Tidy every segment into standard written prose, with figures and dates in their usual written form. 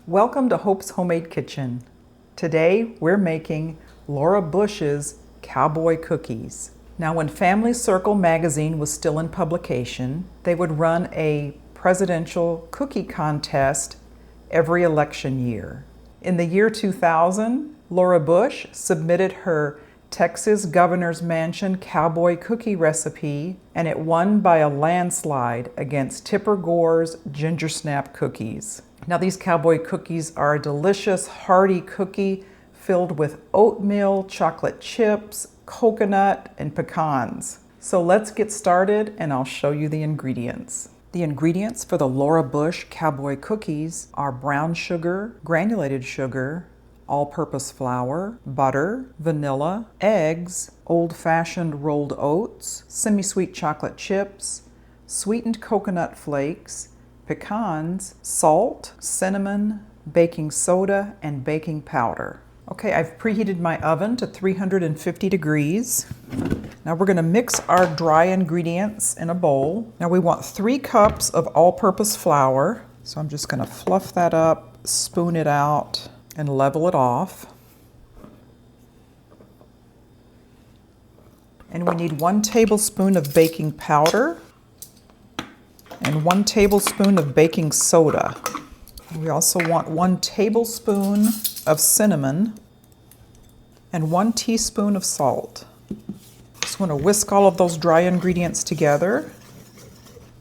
Welcome to Hope's Homemade Kitchen. Today we're making Laura Bush's Cowboy cookies. Now when Family Circle magazine was still in publication, they would run a presidential cookie contest every election year. In the year 2000, Laura Bush submitted her Texas Governor's Mansion Cowboy cookie recipe, and it won by a landslide against Tipper Gore's gingersnap cookies. Now these Cowboy cookies are a delicious, hearty cookie filled with oatmeal, chocolate chips, coconut, and pecans. So let's get started and I'll show you the ingredients. The ingredients for the Laura Bush Cowboy cookies are brown sugar, granulated sugar, all-purpose flour, butter, vanilla, eggs, old-fashioned rolled oats, semi-sweet chocolate chips, sweetened coconut flakes, pecans, salt, cinnamon, baking soda, and baking powder. Okay, I've preheated my oven to 350 degrees. Now we're going to mix our dry ingredients in a bowl. Now we want 3 cups of all-purpose flour. So I'm just going to fluff that up, spoon it out, and level it off. And we need 1 tablespoon of baking powder and 1 tablespoon of baking soda. We also want 1 tablespoon of cinnamon and 1 teaspoon of salt. Just want to whisk all of those dry ingredients together.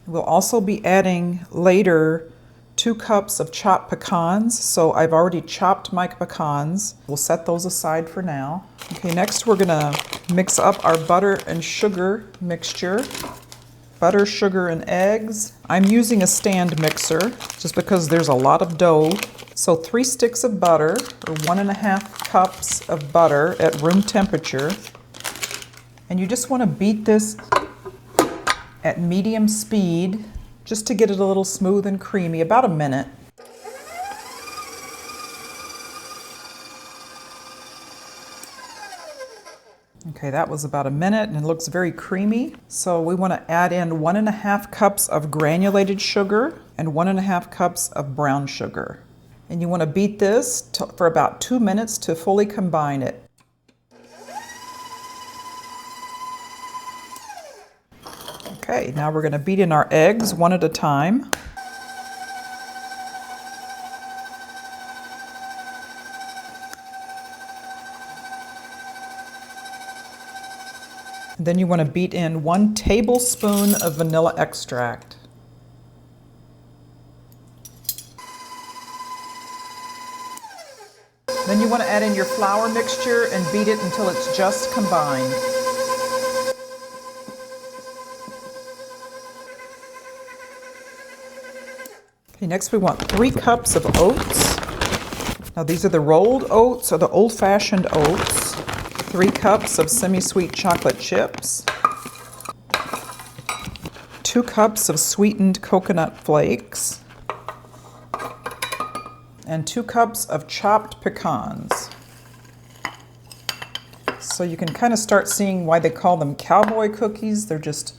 We'll also be adding later 2 cups of chopped pecans. So I've already chopped my pecans. We'll set those aside for now. Okay, next we're gonna mix up our butter and sugar mixture. Butter, sugar, and eggs. I'm using a stand mixer just because there's a lot of dough. So 3 sticks of butter, or 1.5 cups of butter at room temperature. And you just want to beat this at medium speed just to get it a little smooth and creamy, about a minute. Okay, that was about a minute and it looks very creamy. So we want to add in 1.5 cups of granulated sugar and 1.5 cups of brown sugar. And you want to beat this for about 2 minutes to fully combine it. Okay, now we're going to beat in our eggs one at a time. Then you want to beat in 1 tablespoon of vanilla extract. Then you want to add in your flour mixture and beat it until it's just combined. Okay, next we want 3 cups of oats. Now these are the rolled oats or the old-fashioned oats. 3 cups of semi-sweet chocolate chips. 2 cups of sweetened coconut flakes. And 2 cups of chopped pecans. So you can kind of start seeing why they call them Cowboy cookies. They're just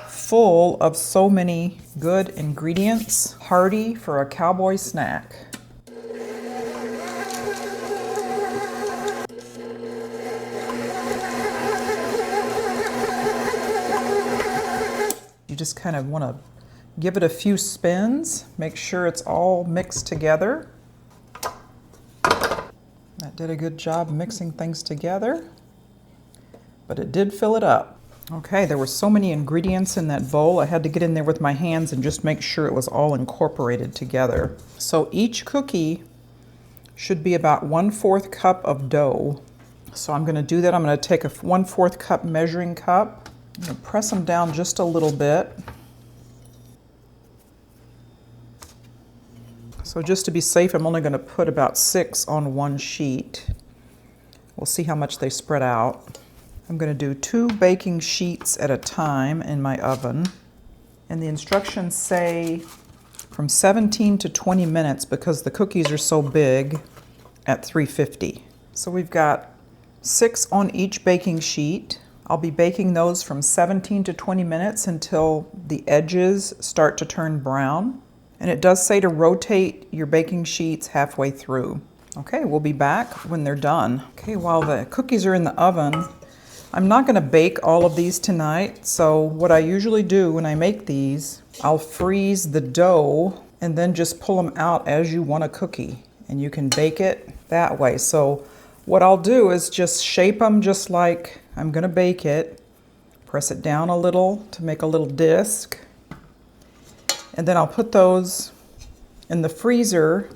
full of so many good ingredients, hearty for a cowboy snack. You just kind of want to give it a few spins, make sure it's all mixed together. That did a good job mixing things together, but it did fill it up. Okay, there were so many ingredients in that bowl, I had to get in there with my hands and just make sure it was all incorporated together. So each cookie should be about 1/4 cup of dough. So I'm going to do that. I'm going to take a 1/4 cup measuring cup. I'm going to press them down just a little bit. So just to be safe, I'm only going to put about 6 on one sheet. We'll see how much they spread out. I'm going to do 2 baking sheets at a time in my oven. And the instructions say from 17 to 20 minutes because the cookies are so big at 350. So we've got 6 on each baking sheet. I'll be baking those from 17 to 20 minutes until the edges start to turn brown. And it does say to rotate your baking sheets halfway through. Okay, we'll be back when they're done. Okay, while the cookies are in the oven, I'm not going to bake all of these tonight. So what I usually do when I make these, I'll freeze the dough and then just pull them out as you want a cookie. And you can bake it that way. So what I'll do is just shape them just like I'm going to bake it. Press it down a little to make a little disc. And then I'll put those in the freezer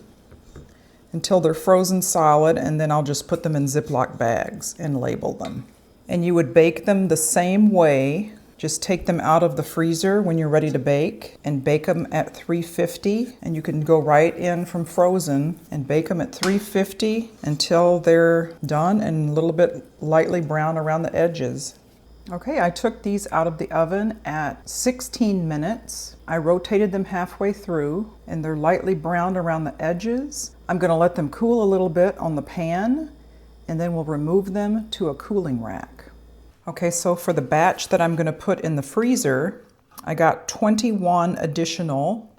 until they're frozen solid, and then I'll just put them in Ziploc bags and label them. And you would bake them the same way. Just take them out of the freezer when you're ready to bake and bake them at 350. And you can go right in from frozen and bake them at 350 until they're done and a little bit lightly brown around the edges. Okay, I took these out of the oven at 16 minutes. I rotated them halfway through and they're lightly browned around the edges. I'm going to let them cool a little bit on the pan and then we'll remove them to a cooling rack. Okay, so for the batch that I'm going to put in the freezer, I got 21 additional.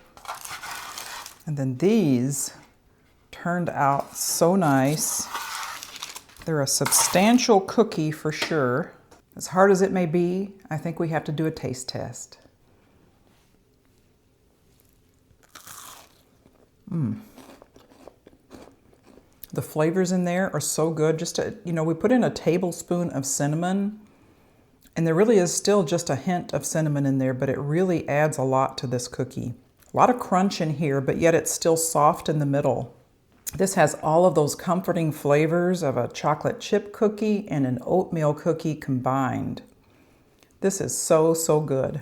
And then these turned out so nice. They're a substantial cookie for sure. As hard as it may be, I think we have to do a taste test. The flavors in there are so good. We put in a tablespoon of cinnamon, and there really is still just a hint of cinnamon in there, but it really adds a lot to this cookie. A lot of crunch in here, but yet it's still soft in the middle. This has all of those comforting flavors of a chocolate chip cookie and an oatmeal cookie combined. This is so, so good.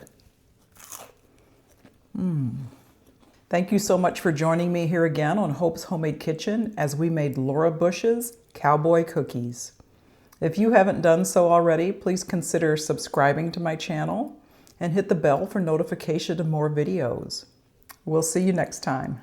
Thank you so much for joining me here again on Hope's Homemade Kitchen as we made Laura Bush's Cowboy cookies. If you haven't done so already, please consider subscribing to my channel and hit the bell for notification of more videos. We'll see you next time.